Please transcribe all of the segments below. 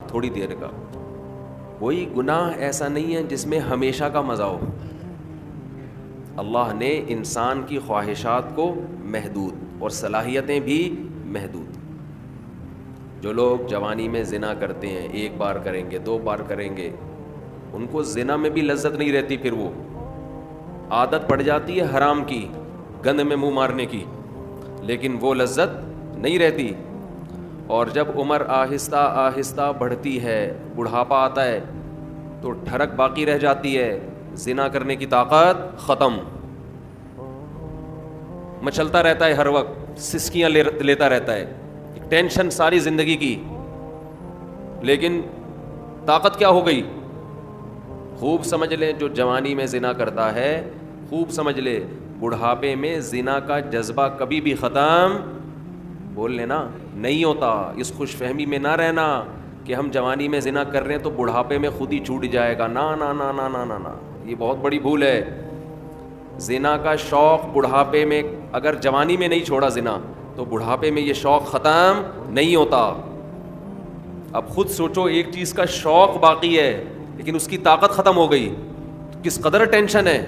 تھوڑی دیر کا. کوئی گناہ ایسا نہیں ہے جس میں ہمیشہ کا مزہ ہو. اللہ نے انسان کی خواہشات کو محدود اور صلاحیتیں بھی محدود. جو لوگ جوانی میں زنا کرتے ہیں, ایک بار کریں گے, 2 بار کریں گے, ان کو زنا میں بھی لذت نہیں رہتی, پھر وہ عادت پڑ جاتی ہے حرام کی, گند میں منہ مارنے کی, لیکن وہ لذت نہیں رہتی. اور جب عمر آہستہ آہستہ بڑھتی ہے, بڑھاپا آتا ہے, تو ٹھڑک باقی رہ جاتی ہے, زنا کرنے کی طاقت ختم. مچلتا رہتا ہے ہر وقت, سسکیاں لیتا رہتا ہے, ٹینشن ساری زندگی کی, لیکن طاقت کیا ہو گئی؟ خوب سمجھ لیں, جو جوانی میں زنا کرتا ہے, خوب سمجھ لے بڑھاپے میں زنا کا جذبہ کبھی بھی ختم, بول لینا, نہیں ہوتا. اس خوش فہمی میں نہ رہنا کہ ہم جوانی میں زنا کر رہے ہیں تو بڑھاپے میں خود ہی چھوٹ جائے گا. نا نا نا نا نا نا نا, یہ بہت بڑی بھول ہے. زنا کا شوق بڑھاپے میں, اگر جوانی میں نہیں چھوڑا زنا تو بڑھاپے میں یہ شوق ختم نہیں ہوتا. اب خود سوچو, ایک چیز کا شوق باقی ہے لیکن اس کی طاقت ختم ہو گئی, تو کس قدر ٹینشن ہے,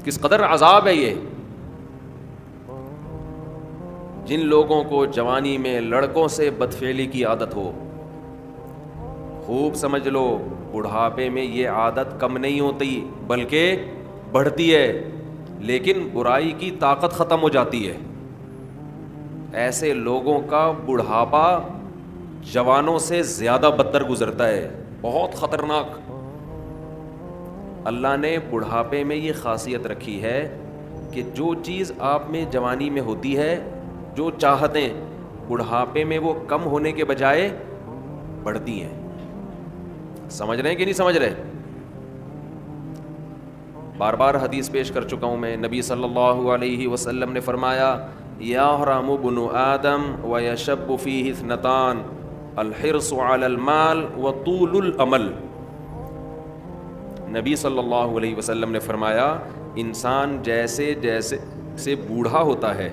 کس قدر عذاب ہے یہ. جن لوگوں کو جوانی میں لڑکوں سے بدفعلی کی عادت ہو, خوب سمجھ لو بڑھاپے میں یہ عادت کم نہیں ہوتی بلکہ بڑھتی ہے, لیکن برائی کی طاقت ختم ہو جاتی ہے. ایسے لوگوں کا بڑھاپا جوانوں سے زیادہ بدتر گزرتا ہے, بہت خطرناک. اللہ نے بڑھاپے میں یہ خاصیت رکھی ہے کہ جو چیز آپ میں جوانی میں ہوتی ہے, جو چاہتیں, بڑھاپے میں وہ کم ہونے کے بجائے بڑھتی ہیں. سمجھ رہے ہیں کہ نہیں سمجھ رہے؟ بار بار حدیث پیش کر چکا ہوں میں. نبی صلی اللہ علیہ وسلم نے فرمایا, یحرم ابن آدم ویشب فیہ اثنتان, الحرص علی المال وطول الامل. نبی صلی اللہ علیہ وسلم نے فرمایا, انسان جیسے جیسے سے بوڑھا ہوتا ہے,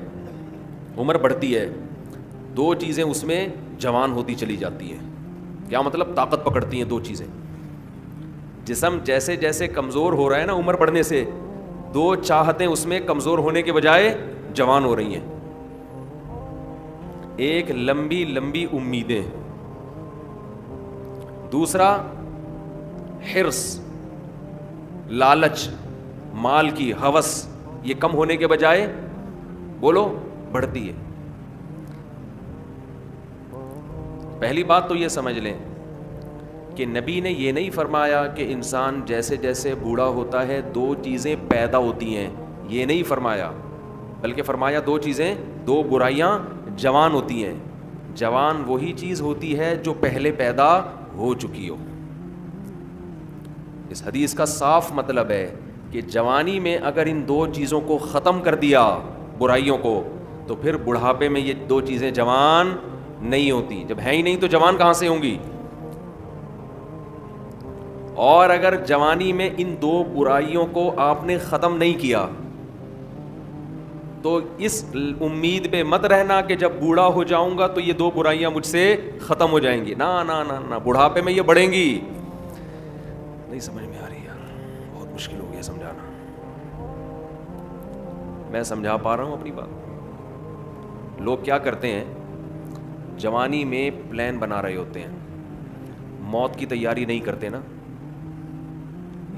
عمر بڑھتی ہے, 2 چیزیں اس میں جوان ہوتی چلی جاتی ہیں. کیا مطلب؟ طاقت پکڑتی ہیں 2 چیزیں. جسم جیسے جیسے کمزور ہو رہا ہے نا عمر بڑھنے سے, 2 چاہتیں اس میں کمزور ہونے کے بجائے جوان ہو رہی ہیں. ایک لمبی لمبی امیدیں, دوسرا حرص, لالچ, مال کی ہوس, یہ کم ہونے کے بجائے بولو بڑھتی ہے. پہلی بات تو یہ سمجھ لیں کہ نبی نے یہ نہیں فرمایا کہ انسان جیسے جیسے بوڑھا ہوتا ہے 2 چیزیں پیدا ہوتی ہیں, یہ نہیں فرمایا, بلکہ فرمایا 2 چیزیں, 2 برائیاں جوان ہوتی ہیں. جوان وہی چیز ہوتی ہے جو پہلے پیدا ہو چکی ہو. اس حدیث کا صاف مطلب ہے کہ جوانی میں اگر ان 2 چیزوں کو ختم کر دیا, برائیوں کو, تو پھر بڑھاپے میں یہ 2 چیزیں جوان نہیں ہوتی. جب ہیں ہی نہیں تو جوان کہاں سے ہوں گی؟ اور اگر جوانی میں ان 2 برائیوں کو آپ نے ختم نہیں کیا تو اس امید پہ مت رہنا کہ جب بوڑھا ہو جاؤں گا تو یہ 2 برائیاں مجھ سے ختم ہو جائیں گی. نا نا نا نا, بڑھاپے میں یہ بڑھیں گی. نہیں سمجھ میں آ رہی یار, بہت مشکل ہو گیا سمجھانا. میں سمجھا پا رہا ہوں اپنی بات؟ لوگ کیا کرتے ہیں, جوانی میں پلان بنا رہے ہوتے ہیں, موت کی تیاری نہیں کرتے نا.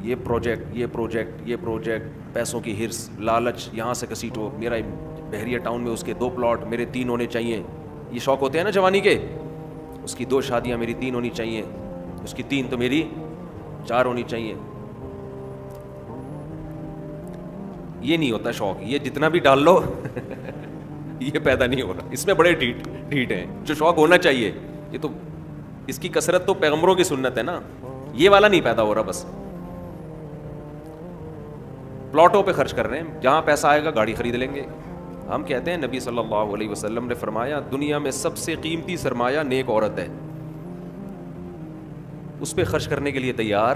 یہ پروجیکٹ, پیسوں کی ہرس, لالچ, یہاں سے کسیٹو, میرا بحریہ ٹاؤن میں اس کے 2 پلاٹ, میرے 3 ہونے چاہیے. یہ شوق ہوتے ہیں نا جوانی کے. اس کی 2 شادیاں, میری 3 ہونی چاہیے, اس کی 3 تو میری 4 ہونی چاہیے. یہ نہیں ہوتا شوق, یہ جتنا بھی ڈال لو یہ پیدا نہیں ہو رہا. اس میں بڑے ڈھیٹ ہیں. جو شوق ہونا چاہیے, یہ تو اس کی کثرت تو پیغمبروں کی سنت ہے نا, یہ والا نہیں پیدا ہو رہا. بس پلاٹوں پہ خرچ کر رہے ہیں, جہاں پیسہ آئے گا گاڑی خرید لیں گے. ہم کہتے ہیں نبی صلی اللہ علیہ وسلم نے فرمایا, دنیا میں سب سے قیمتی سرمایہ نیک عورت ہے, اس پہ خرچ کرنے کے لیے تیار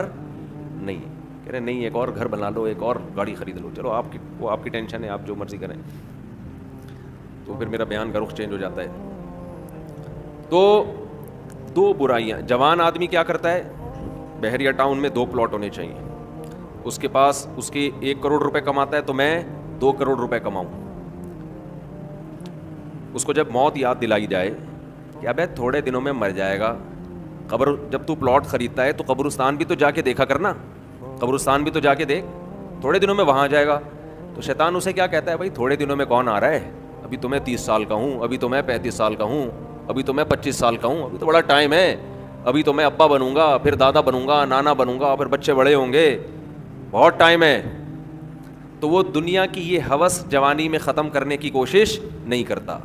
نہیں. کہہ رہے نہیں, ایک اور گھر بنا لو, ایک اور گاڑی خرید لو, چلو وہ آپ کی ٹینشن ہے, آپ جو مرضی کریں. تو پھر میرا بیان کا رخ چینج ہو جاتا ہے. تو دو برائیاں. جوان آدمی کیا کرتا ہے, بحریہ ٹاؤن میں 2 پلاٹ ہونے چاہیے, اس کے پاس اس کے 1 کروڑ روپے کماتا ہے تو میں 2 کروڑ روپے کماؤں. اس کو جب موت یاد دلائی جائے کہ ابے تھوڑے دنوں میں مر جائے گا, قبر جب تو پلاٹ خریدتا ہے تو قبرستان بھی تو جا کے دیکھا کرنا, قبرستان بھی تو جا کے دیکھ, تھوڑے دنوں میں وہاں جائے گا. تو شیطان اسے کیا کہتا ہے, بھائی تھوڑے دنوں میں کون آ رہا ہے, ابھی تو میں 30 سال کا ہوں, ابھی تو میں 35 سال کا ہوں, ابھی تو میں 25 سال کا ہوں, ابھی تو بڑا ٹائم ہے, ابھی تو میں ابا بنوں گا, پھر دادا بنوں گا, نانا بنوں گا, پھر بچے بڑے ہوں گے, بہت ٹائم ہے. تو وہ دنیا کی یہ ہوس جوانی میں ختم کرنے کی کوشش نہیں کرتا,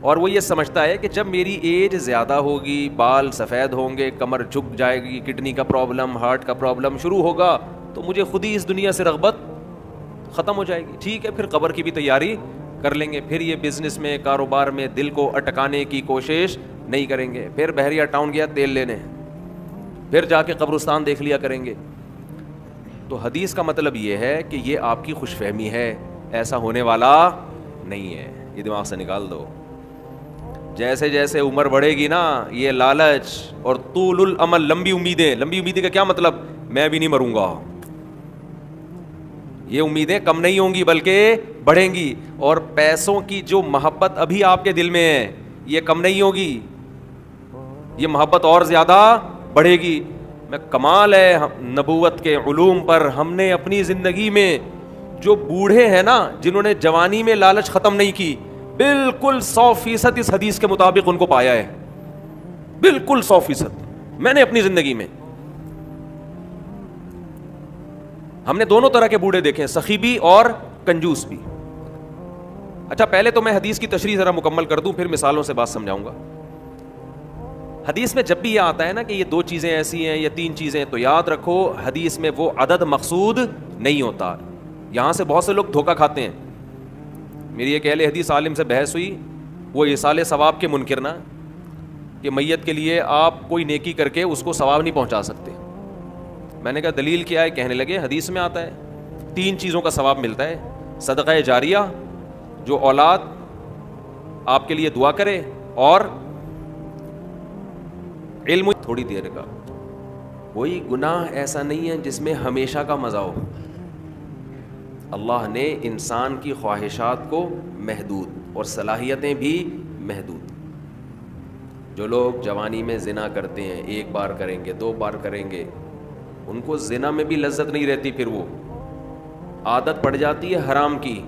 اور وہ یہ سمجھتا ہے کہ جب میری ایج زیادہ ہوگی, بال سفید ہوں گے, کمر جھک جائے گی, کڈنی کا پرابلم, ہارٹ کا پرابلم شروع ہوگا, تو مجھے خود ہی اس دنیا سے رغبت ختم ہو جائے گی. ٹھیک ہے, پھر قبر کی بھی تیاری کر لیں گے, پھر یہ بزنس میں, کاروبار میں دل کو اٹکانے کی کوشش نہیں کریں گے, پھر بحریہ ٹاؤن گیا تیل لینے, پھر جا کے قبرستان دیکھ لیا کریں گے. تو حدیث کا مطلب یہ ہے کہ یہ آپ کی خوش فہمی ہے, ایسا ہونے والا نہیں ہے, یہ دماغ سے نکال دو. جیسے جیسے عمر بڑھے گی نا, یہ لالچ اور طول الامل, لمبی امیدیں, لمبی امیدیں کا کیا مطلب, میں بھی نہیں مروں گا, یہ امیدیں کم نہیں ہوں گی بلکہ بڑھیں گی. اور پیسوں کی جو محبت ابھی آپ کے دل میں ہے یہ کم نہیں ہوگی, یہ محبت اور زیادہ بڑھے گی. میں کمال ہے نبوت کے علوم پر, ہم نے اپنی زندگی میں جو بوڑھے ہیں نا جنہوں نے جوانی میں لالچ ختم نہیں کی, بالکل 100% اس حدیث کے مطابق ان کو پایا ہے, بالکل 100%. میں نے اپنی زندگی میں, ہم نے دونوں طرح کے بوڑھے دیکھے ہیں, سخی بھی اور کنجوس بھی. اچھا پہلے تو میں حدیث کی تشریح ذرا مکمل کر دوں, پھر مثالوں سے بات سمجھاؤں گا. حدیث میں جب بھی یہ آتا ہے نا کہ یہ 2 چیزیں ایسی ہیں یا 3 چیزیں, تو یاد رکھو حدیث میں وہ عدد مقصود نہیں ہوتا. یہاں سے بہت سے لوگ دھوکہ کھاتے ہیں. میری ایک اہل حدیث عالم سے بحث ہوئی, وہ ایصال ثواب کے منکر نا, کہ میت کے لیے آپ کوئی نیکی کر کے اس کو ثواب نہیں پہنچا سکتے. میں نے کہا دلیل کیا ہے, کہنے لگے حدیث میں آتا ہے 3 چیزوں کا ثواب ملتا ہے, صدقہ جاریہ, جو اولاد آپ کے لیے دعا کرے, اور علم تھوڑی دیر کا. کوئی گناہ ایسا نہیں ہے جس میں ہمیشہ کا مزہ ہو. اللہ نے انسان کی خواہشات کو محدود اور صلاحیتیں بھی محدود. جو لوگ جوانی میں زنا کرتے ہیں, 1 بار کریں گے, 2 بار کریں گے, ان کو زنا میں بھی لذت نہیں رہتی, پھر وہ عادت پڑ جاتی ہے حرام کی,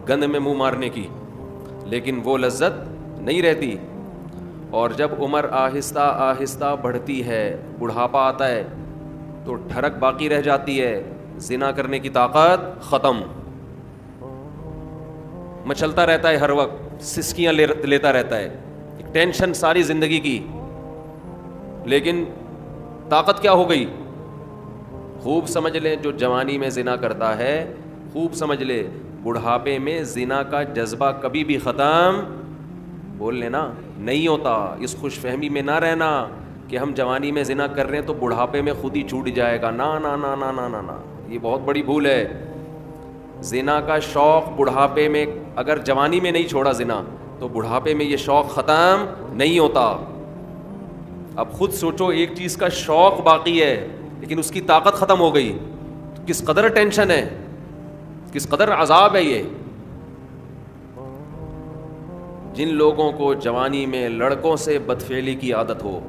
گند میں منہ مارنے کی, لیکن وہ لذت نہیں رہتی. اور جب عمر آہستہ آہستہ بڑھتی ہے, بڑھاپا آتا ہے, تو ٹھڑک باقی رہ جاتی ہے, زنا کرنے کی طاقت ختم. مچلتا رہتا ہے ہر وقت, سسکیاں لیتا رہتا ہے, ٹینشن ساری زندگی کی, لیکن طاقت کیا ہو گئی. خوب سمجھ لیں, جو جوانی میں زنا کرتا ہے, خوب سمجھ لے بڑھاپے میں زنا کا جذبہ کبھی بھی ختم, بول لینا, نہیں ہوتا. اس خوش فہمی میں نہ رہنا کہ ہم جوانی میں زنا کر رہے ہیں تو بڑھاپے میں خود ہی چھوٹ جائے گا. نا نا نا نا نا نا نا, یہ بہت بڑی بھول ہے. زنا کا شوق بڑھاپے میں, اگر جوانی میں نہیں چھوڑا زنا تو بڑھاپے میں یہ شوق ختم نہیں ہوتا. اب خود سوچو, ایک چیز کا شوق باقی ہے لیکن اس کی طاقت ختم ہو گئی, تو کس قدر ٹینشن ہے, کس قدر عذاب ہے یہ. جن لوگوں کو جوانی میں لڑکوں سے بدفعلی کی عادت ہو,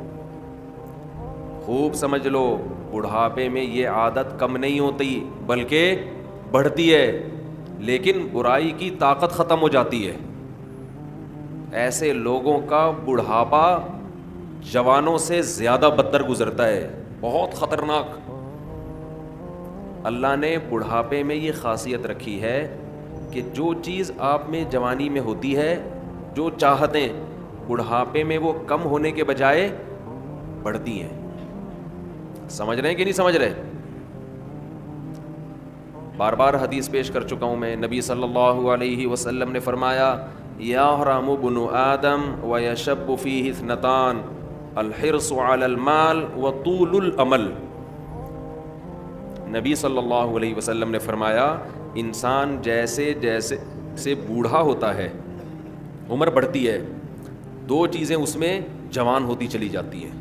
خوب سمجھ لو بڑھاپے میں یہ عادت کم نہیں ہوتی بلکہ بڑھتی ہے, لیکن برائی کی طاقت ختم ہو جاتی ہے. ایسے لوگوں کا بڑھاپا جوانوں سے زیادہ بدتر گزرتا ہے, بہت خطرناک. اللہ نے بڑھاپے میں یہ خاصیت رکھی ہے کہ جو چیز آپ میں جوانی میں ہوتی ہے, جو چاہتیں, بڑھاپے میں وہ کم ہونے کے بجائے بڑھتی ہیں. سمجھ رہے ہیں کہ نہیں سمجھ رہے؟ بار بار حدیث پیش کر چکا ہوں میں. نبی صلی اللہ علیہ وسلم نے فرمایا, یحرم ابن آدم ویشب فیہ اثنتان, الحرص علی المال وطول الامل. نبی صلی اللہ علیہ وسلم نے فرمایا, انسان جیسے جیسے سے بوڑھا ہوتا ہے, عمر بڑھتی ہے, دو چیزیں اس میں جوان ہوتی چلی جاتی ہیں.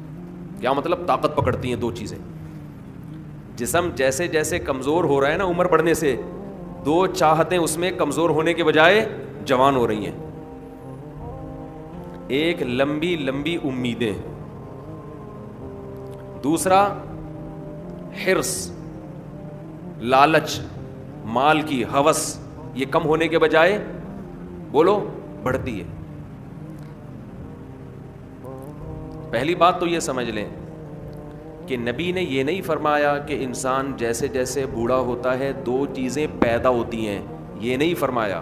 کیا مطلب؟ طاقت پکڑتی ہیں دو چیزیں. جسم جیسے جیسے کمزور ہو رہا ہے نا عمر بڑھنے سے, دو چاہتیں اس میں کمزور ہونے کے بجائے جوان ہو رہی ہیں. ایک لمبی لمبی امیدیں, دوسرا حرص, لالچ, مال کی ہوس, یہ کم ہونے کے بجائے بولو بڑھتی ہے. پہلی بات تو یہ سمجھ لیں کہ نبی نے یہ نہیں فرمایا کہ انسان جیسے جیسے بوڑھا ہوتا ہے دو چیزیں پیدا ہوتی ہیں, یہ نہیں فرمایا,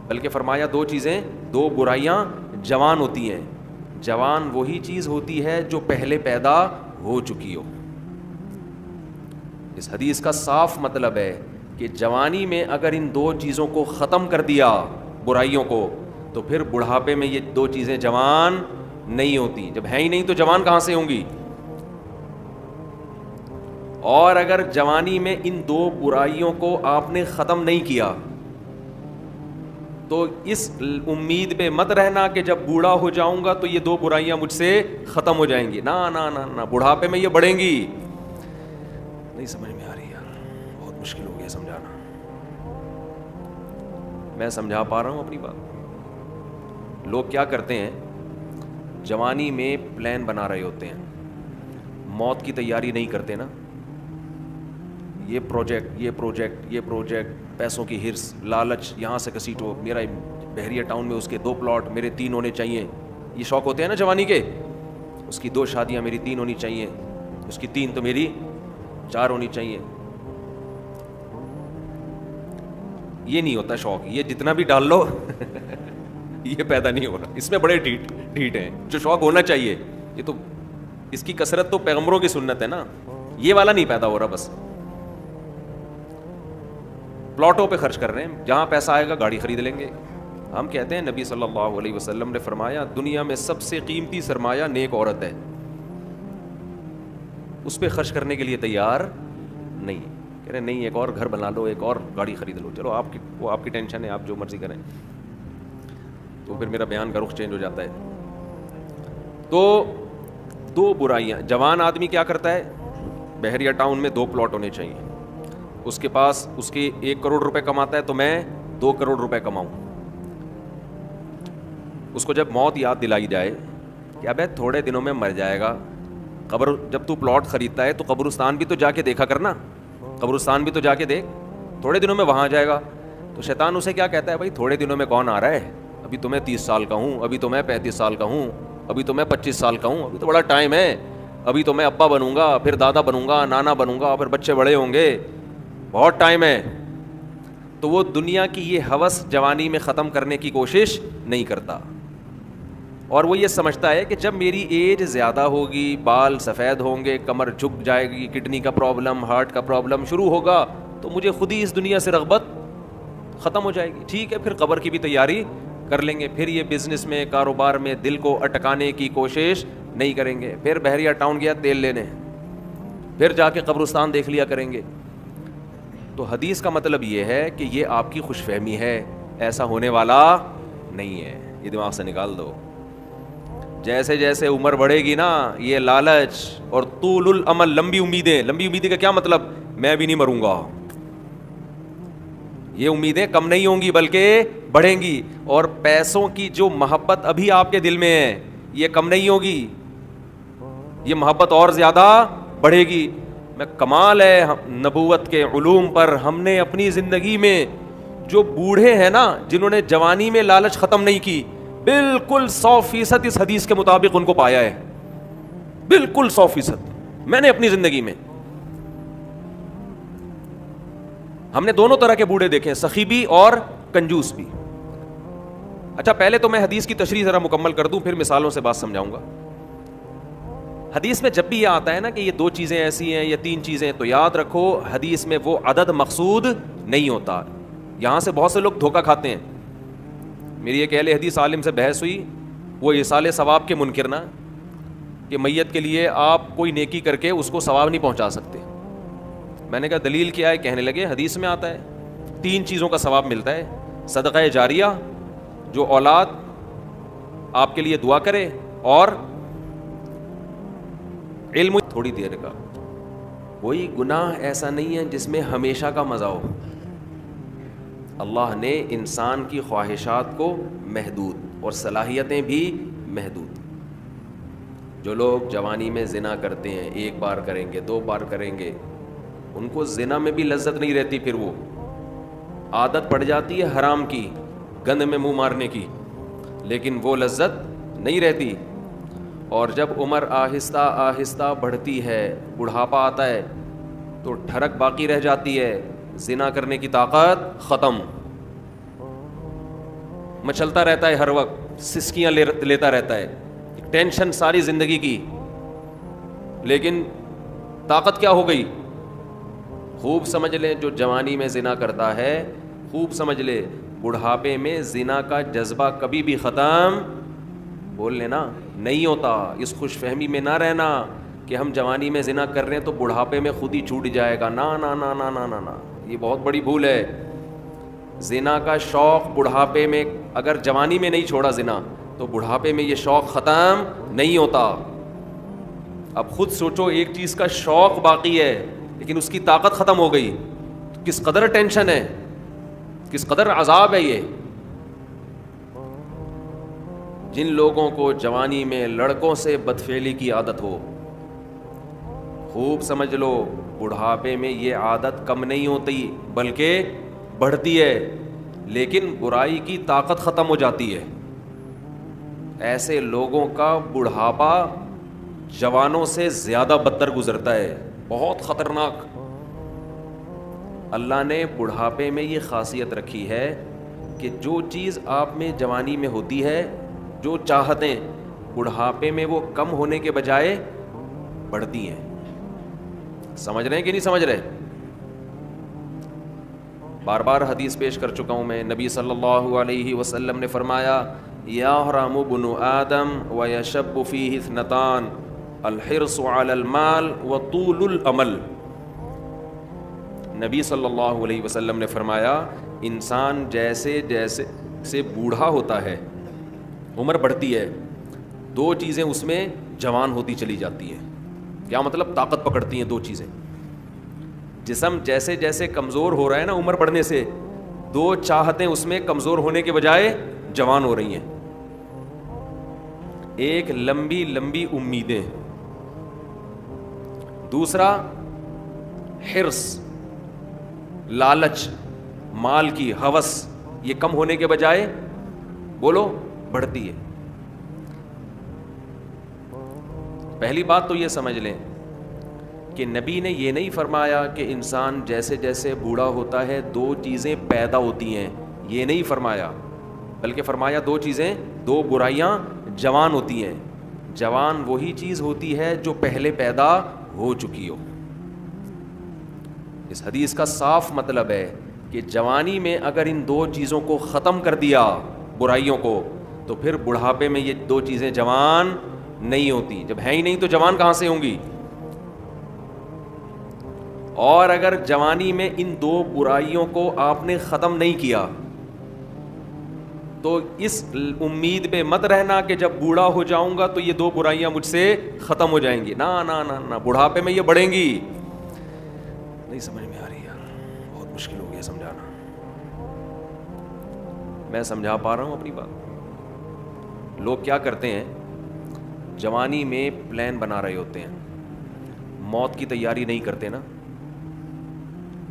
بلکہ فرمایا دو چیزیں, دو برائیاں جوان ہوتی ہیں. جوان وہی چیز ہوتی ہے جو پہلے پیدا ہو چکی ہو. اس حدیث کا صاف مطلب ہے کہ جوانی میں اگر ان دو چیزوں کو ختم کر دیا, برائیوں کو, تو پھر بڑھاپے میں یہ دو چیزیں جوان نہیں ہوتی. جب ہیں ہی نہیں تو جوان کہاں سے ہوں گی؟ اور اگر جوانی میں ان دو برائیوں کو آپ نے ختم نہیں کیا تو اس امید پہ مت رہنا کہ جب بوڑھا ہو جاؤں گا تو یہ دو برائیاں مجھ سے ختم ہو جائیں گی. نا نا نا نا, بڑھاپے میں یہ بڑھیں گی. نہیں سمجھ میں آ رہی یار, بہت مشکل ہو گیا سمجھانا. میں سمجھا پا رہا ہوں اپنی بات؟ لوگ کیا کرتے ہیں, جوانی میں پلان بنا رہے ہوتے ہیں, موت کی تیاری نہیں کرتے نا. یہ پروجیکٹ, یہ پروجیکٹ, یہ پروجیکٹ, پیسوں کی ہرس, لالچ, یہاں سے کسیٹو, میرا بحریہ ٹاؤن میں اس کے 2 پلاٹ, میرے 3 ہونے چاہیے. یہ شوق ہوتے ہیں نا جوانی کے. اس کی 2 شادیاں, میری 3 ہونی چاہیے, اس کی 3 تو میری 4 ہونی چاہیے. یہ نہیں ہوتا شوق, یہ جتنا بھی ڈال لو یہ پیدا نہیں ہو رہا. اس میں بڑے ڈھیٹ ہیں. جو شوق ہونا چاہیے, یہ تو اس کی کثرت تو پیغمبروں کی سنت ہے نا, یہ والا نہیں پیدا ہو رہا. بس پلاٹوں پہ خرچ کر رہے ہیں, جہاں پیسہ آئے گا گاڑی خرید لیں گے. ہم کہتے ہیں نبی صلی اللہ علیہ وسلم نے فرمایا دنیا میں سب سے قیمتی سرمایہ نیک عورت ہے, اس پہ خرچ کرنے کے لیے تیار نہیں. کہہ رہے نہیں, ایک اور گھر بنا لو, ایک اور گاڑی خرید لو. چلو آپ کی وہ آپ کی ٹینشن ہے, آپ جو مرضی کریں. تو پھر میرا بیان کا رخ چینج ہو جاتا ہے. تو 2 برائیاں. جوان آدمی کیا کرتا ہے, بحریہ ٹاؤن میں 2 پلاٹ ہونے چاہیے. اس کے پاس اس کے 1 کروڑ روپے کماتا ہے تو میں 2 کروڑ روپے کماؤں. اس کو جب موت یاد دلائی جائے کہ ابے تھوڑے دنوں میں مر جائے گا, قبر جب تو پلاٹ خریدتا ہے تو قبرستان بھی تو جا کے دیکھا کرنا, قبرستان بھی تو جا کے دیکھ, تھوڑے دنوں میں وہاں جائے گا. تو شیطان اسے کیا کہتا ہے, بھائی تھوڑے دنوں میں کون آ رہا ہے, ابھی تو میں 30 سال کا ہوں, ابھی تو میں 35 سال کا ہوں, ابھی تو میں 25 سال کا ہوں, ابھی تو بڑا ٹائم ہے, ابھی تو میں ابا بنوں گا, پھر دادا بنوں گا, نانا بنوں گا, پھر بچے بڑے ہوں گے, بہت ٹائم ہے. تو وہ دنیا کی یہ ہوس جوانی میں ختم کرنے کی کوشش نہیں کرتا, اور وہ یہ سمجھتا ہے کہ جب میری ایج زیادہ ہوگی, بال سفید ہوں گے, کمر جھک جائے گی, کڈنی کا پرابلم, ہارٹ کا پرابلم شروع ہوگا, تو مجھے خود ہی اس دنیا سے رغبت ختم ہو جائے گی. ٹھیک ہے, پھر قبر کی بھی تیاری کر لیں گے, پھر یہ بزنس میں, کاروبار میں دل کو اٹکانے کی کوشش نہیں کریں گے, پھر بحریہ ٹاؤن گیا تیل لینے, پھر جا کے قبرستان دیکھ لیا کریں گے. تو حدیث کا مطلب یہ ہے کہ یہ آپ کی خوش فہمی ہے, ایسا ہونے والا نہیں ہے. یہ دماغ سے نکال دو. جیسے جیسے عمر بڑھے گی نا, یہ لالچ اور طول الامل, لمبی امیدیں, لمبی امیدیں کا کیا مطلب, میں بھی نہیں مروں گا, یہ امیدیں کم نہیں ہوں گی بلکہ بڑھیں گی. اور پیسوں کی جو محبت ابھی آپ کے دل میں ہے یہ کم نہیں ہوگی, یہ محبت اور زیادہ بڑھے گی. میں کمال ہے نبوت کے علوم پر, ہم نے اپنی زندگی میں جو بوڑھے ہیں نا جنہوں نے جوانی میں لالچ ختم نہیں کی, بالکل 100% اس حدیث کے مطابق ان کو پایا ہے, بالکل 100%. میں نے اپنی زندگی میں, ہم نے دونوں طرح کے بوڑھے دیکھے ہیں, سخی بھی اور کنجوس بھی. اچھا پہلے تو میں حدیث کی تشریح ذرا مکمل کر دوں, پھر مثالوں سے بات سمجھاؤں گا. حدیث میں جب بھی یہ آتا ہے نا کہ یہ 2 چیزیں ایسی ہیں یا 3 چیزیں, تو یاد رکھو حدیث میں وہ عدد مقصود نہیں ہوتا. یہاں سے بہت سے لوگ دھوکہ کھاتے ہیں. میری ایک اہل حدیث عالم سے بحث ہوئی, وہ ایصال ثواب کے منکر نا, کہ میت کے لیے آپ کوئی نیکی کر کے اس کو ثواب نہیں پہنچا سکتے. میں نے کہا دلیل کیا ہے؟ کہنے لگے حدیث میں آتا ہے 3 چیزوں کا ثواب ملتا ہے, صدقہ جاریہ, جو اولاد آپ کے لیے دعا کرے اور علم تھوڑی دیر کا. کوئی گناہ ایسا نہیں ہے جس میں ہمیشہ کا مزہ ہو. اللہ نے انسان کی خواہشات کو محدود اور صلاحیتیں بھی محدود. جو لوگ جوانی میں زنا کرتے ہیں, ایک بار کریں گے, 2 بار کریں گے, ان کو زنا میں بھی لذت نہیں رہتی, پھر وہ عادت پڑ جاتی ہے حرام کی, گند میں منہ مارنے کی, لیکن وہ لذت نہیں رہتی. اور جب عمر آہستہ آہستہ بڑھتی ہے, بڑھاپا آتا ہے, تو ٹھڑک باقی رہ جاتی ہے, زنا کرنے کی طاقت ختم. مچلتا رہتا ہے ہر وقت, سسکیاں لیتا رہتا ہے, ٹینشن ساری زندگی کی, لیکن طاقت کیا ہو گئی؟ خوب سمجھ لیں, جو جوانی میں زنا کرتا ہے, خوب سمجھ لے بڑھاپے میں زنا کا جذبہ کبھی بھی ختم بول لینا نہیں ہوتا. اس خوش فہمی میں نہ رہنا کہ ہم جوانی میں زنا کر رہے ہیں تو بڑھاپے میں خود ہی چھوٹ جائے گا. نا نا نا نا نا نا نا, یہ بہت بڑی بھول ہے. زنا کا شوق بڑھاپے میں, اگر جوانی میں نہیں چھوڑا زنا تو بڑھاپے میں یہ شوق ختم نہیں ہوتا. اب خود سوچو, ایک چیز کا شوق باقی ہے لیکن اس کی طاقت ختم ہو گئی, کس قدر ٹینشن ہے, کس قدر عذاب ہے یہ. جن لوگوں کو جوانی میں لڑکوں سے بدفعلی کی عادت ہو, خوب سمجھ لو بڑھاپے میں یہ عادت کم نہیں ہوتی بلکہ بڑھتی ہے, لیکن برائی کی طاقت ختم ہو جاتی ہے. ایسے لوگوں کا بڑھاپا جوانوں سے زیادہ بدتر گزرتا ہے, بہت خطرناک. اللہ نے بڑھاپے میں یہ خاصیت رکھی ہے کہ جو چیز آپ میں جوانی میں ہوتی ہے, جو چاہتیں, بڑھاپے میں وہ کم ہونے کے بجائے بڑھتی ہیں. سمجھ رہے ہیں کہ نہیں سمجھ رہے؟ بار بار حدیث پیش کر چکا ہوں میں. نبی صلی اللہ علیہ وسلم نے فرمایا, یحرم ابن آدم ویشب فیہ اثنتان, الحرص علی المال وطول الامل. نبی صلی اللہ علیہ وسلم نے فرمایا, انسان جیسے جیسے سے بوڑھا ہوتا ہے, عمر بڑھتی ہے, 2 چیزیں اس میں جوان ہوتی چلی جاتی ہیں. کیا مطلب؟ طاقت پکڑتی ہیں 2 چیزیں. جسم جیسے جیسے کمزور ہو رہا ہے نا عمر بڑھنے سے, 2 چاہتیں اس میں کمزور ہونے کے بجائے جوان ہو رہی ہیں. ایک لمبی لمبی امیدیں, دوسرا حرص, لالچ, مال کی ہوس, یہ کم ہونے کے بجائے بولو بڑھتی ہے. پہلی بات تو یہ سمجھ لیں کہ نبی نے یہ نہیں فرمایا کہ انسان جیسے جیسے بوڑھا ہوتا ہے 2 چیزیں پیدا ہوتی ہیں, یہ نہیں فرمایا, بلکہ فرمایا 2 چیزیں, 2 برائیاں جوان ہوتی ہیں. جوان وہی چیز ہوتی ہے جو پہلے پیدا ہو چکی ہو. اس حدیث کا صاف مطلب ہے کہ جوانی میں اگر ان 2 چیزوں کو ختم کر دیا, برائیوں کو, تو پھر بڑھاپے میں یہ 2 چیزیں جوان نہیں ہوتی. جب ہیں ہی نہیں تو جوان کہاں سے ہوں گی؟ اور اگر جوانی میں ان 2 برائیوں کو آپ نے ختم نہیں کیا تو اس امید پہ مت رہنا کہ جب بوڑھا ہو جاؤں گا تو یہ 2 برائیاں مجھ سے ختم ہو جائیں گی. نا نا نا نا, بڑھاپے میں یہ بڑھیں گی. نہیں سمجھ میں آ رہی یار, بہت مشکل ہو گیا سمجھانا. میں سمجھا پا رہا ہوں اپنی بات؟ لوگ کیا کرتے ہیں, جوانی میں پلان بنا رہے ہوتے ہیں, موت کی تیاری نہیں کرتے نا.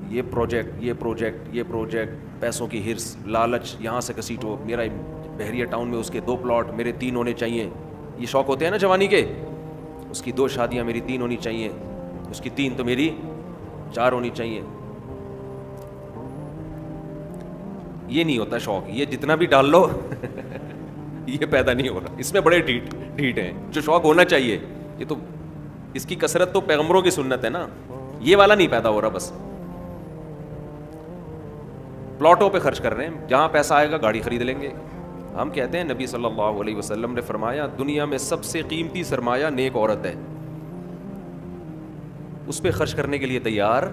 یہ پروجیکٹ, پیسوں کی ہرس, لالچ, یہاں سے کسیٹو, میرا بحریہ ٹاؤن میں اس کے 2 پلاٹ, میرے 3 ہونے چاہیے. یہ شوق ہوتے ہیں نا جوانی کے. اس کی 2 شادیاں, میری 3 ہونی چاہیے, اس کی 3 تو میری 4 ہونی چاہیے. یہ نہیں ہوتا شوق, یہ جتنا بھی ڈال لو یہ پیدا نہیں ہو رہا. اس میں بڑے ڈھیٹ ہیں. جو شوق ہونا چاہیے, یہ تو اس کی کثرت تو پیغمبروں کی سنت ہے نا, یہ والا نہیں پیدا ہو رہا. بس پلاٹوں پہ خرچ کر رہے ہیں, جہاں پیسہ آئے گا گاڑی خرید لیں گے. ہم کہتے ہیں نبی صلی اللہ علیہ وسلم نے فرمایا, دنیا میں سب سے قیمتی سرمایہ نیک عورت ہے. اس پہ خرچ کرنے کے لیے تیار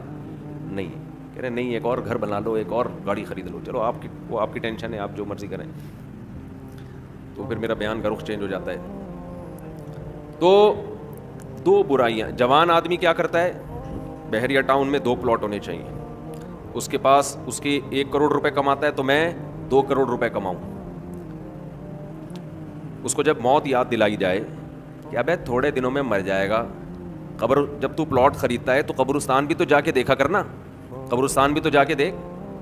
نہیں. کہہ رہے نہیں, ایک اور گھر بنا لو, ایک اور گاڑی خرید لو, چلو آپ کی ٹینشن ہے, آپ جو مرضی کریں. تو پھر میرا بیان کا رخ چینج ہو جاتا ہے. تو دو برائیاں. جوان آدمی کیا کرتا ہے, بحریہ ٹاؤن میں 2 پلاٹ ہونے چاہیے, اس کے پاس اس کے 1 کروڑ روپے کماتا ہے تو میں 2 کروڑ روپے کماؤں. اس کو جب موت یاد دلائی جائے کہ ابے تھوڑے دنوں میں مر جائے گا, قبر جب تو پلاٹ خریدتا ہے تو قبرستان بھی تو جا کے دیکھا کرنا, قبرستان بھی تو جا کے دیکھ,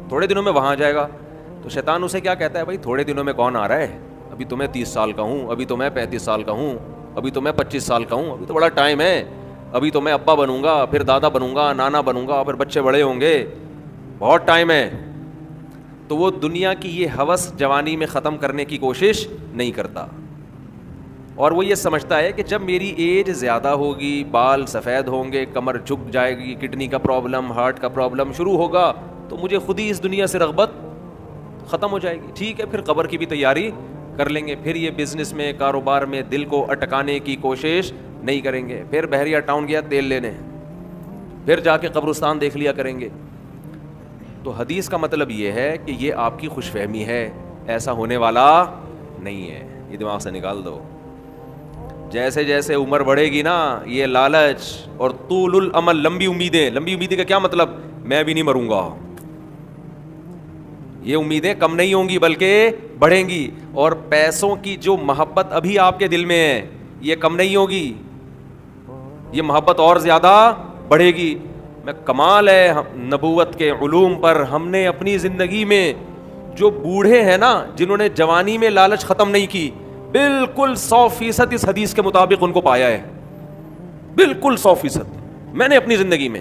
تھوڑے دنوں میں وہاں جائے گا. تو شیطان اسے کیا کہتا ہے, بھائی تھوڑے دنوں میں کون آ رہا ہے, ابھی تو میں 30 سال کا ہوں, ابھی تو میں 35 سال کا ہوں, ابھی تو میں 25 سال کا ہوں, ابھی تو بڑا ٹائم ہے, ابھی تو میں ابا بنوں گا, پھر دادا بنوں گا, نانا بنوں گا, پھر بچے بڑے ہوں گے, بہت ٹائم ہے. تو وہ دنیا کی یہ ہوس جوانی میں ختم کرنے کی کوشش نہیں کرتا, اور وہ یہ سمجھتا ہے کہ جب میری ایج زیادہ ہوگی, بال سفید ہوں گے, کمر جھک جائے گی, کڈنی کا پرابلم, ہارٹ کا پرابلم شروع ہوگا, تو مجھے خود ہی اس دنیا سے رغبت ختم ہو جائے گی. ٹھیک ہے, پھر قبر کی بھی تیاری کر لیں گے, پھر یہ بزنس میں, کاروبار میں دل کو اٹکانے کی کوشش نہیں کریں گے. پھر بحریہ ٹاؤن گیا تیل لینے, پھر جا کے قبرستان دیکھ لیا کریں گے. تو حدیث کا مطلب یہ ہے کہ یہ آپ کی خوش فہمی ہے, ایسا ہونے والا نہیں ہے, یہ دماغ سے نکال دو. جیسے جیسے عمر بڑھے گی نا, یہ لالچ اور طول الامل, لمبی امیدیں کا کیا مطلب, میں بھی نہیں مروں گا, یہ امیدیں کم نہیں ہوں گی بلکہ بڑھیں گی. اور پیسوں کی جو محبت ابھی آپ کے دل میں ہے یہ کم نہیں ہوگی, یہ محبت اور زیادہ بڑھے گی. میں کمال ہے نبوت کے علوم پر, ہم نے اپنی زندگی میں جو بوڑھے ہیں نا, جنہوں نے جوانی میں لالچ ختم نہیں کی, بالکل 100% اس حدیث کے مطابق ان کو پایا ہے, بالکل 100% میں نے اپنی زندگی میں.